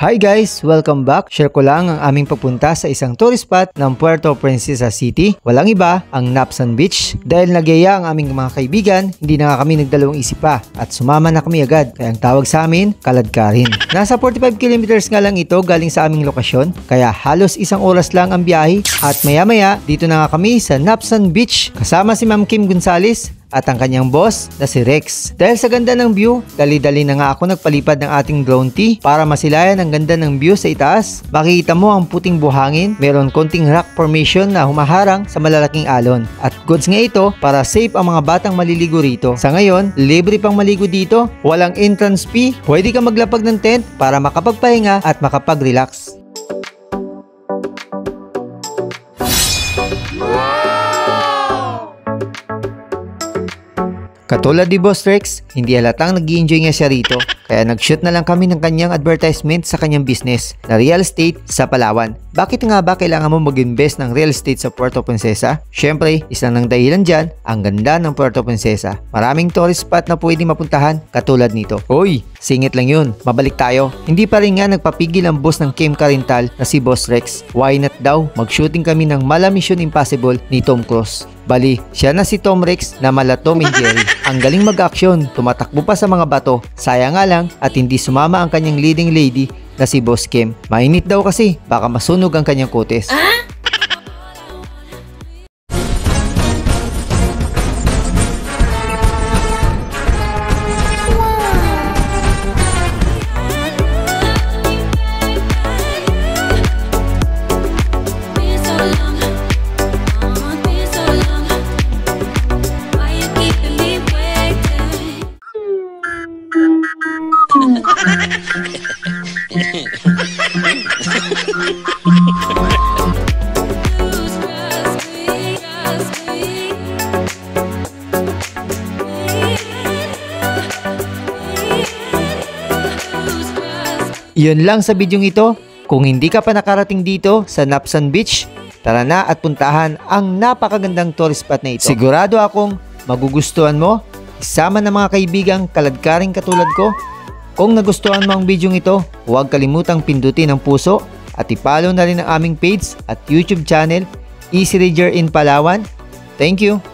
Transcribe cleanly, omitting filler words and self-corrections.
Hi guys! Welcome back! Share ko lang ang aming papunta sa isang tourist spot ng Puerto Princesa City. Walang iba, ang Napsan Beach. Dahil nagyaya ang aming mga kaibigan, hindi na nga kami nagdalawang isip pa at sumama na kami agad. Kaya ang tawag sa amin, Kaladkarin. Nasa 45 kilometers nga lang ito galing sa aming lokasyon, kaya halos isang oras lang ang biyahe. At maya maya, dito na nga kami sa Napsan Beach kasama si Ma'am Kim Gonzales at ang kanyang boss na si Rex. Dahil sa ganda ng view, dali-dali na nga ako nagpalipad ng ating drone tee para masilayan ang ganda ng view sa itaas. Makikita mo ang puting buhangin, meron konting rock formation na humaharang sa malalaking alon. At goods nga ito para safe ang mga batang maliligo rito. Sa ngayon, libre pang maligo dito, walang entrance fee, pwede ka maglapag ng tent para makapagpahinga at makapag-relax. Katulad ni Boss Rex, hindi halatang nag-i-enjoy nga siya rito, kaya nag-shoot na lang kami ng kanyang advertisement sa kanyang business na real estate sa Palawan. Bakit nga ba kailangan mo mag-invest ng real estate sa Puerto Princesa? Syempre, isa ng dahilan dyan, ang ganda ng Puerto Princesa. Maraming tourist spot na pwede mapuntahan katulad nito. Hoy, singit lang yun, mabalik tayo. Hindi pa rin nga nagpapigil ang boss ng Kim Carental na si Boss Rex. Why not daw, mag-shooting kami ng Mala Mission Impossible ni Tom Cruise. Bali, siya na si Tom Rex na mala Tom and Jerry. Ang galing mag-action, tumatakbo pa sa mga bato. Sayang nga lang at hindi sumama ang kanyang leading lady na si Boss Kim. Mainit daw kasi, baka masunog ang kanyang kutes. Yun lang sa bidyong ito. Kung hindi ka pa nakarating dito sa Napsan Beach, tara na at puntahan ang napakagandang tourist spot na ito. Sigurado akong magugustuhan mo, isama ng mga kaibigang kaladkaring katulad ko. Kung nagustuhan mo ang bidyong ito, huwag kalimutang pindutin ang puso at i-follow na rin ang aming page at YouTube channel, Easy Ranger in Palawan. Thank you!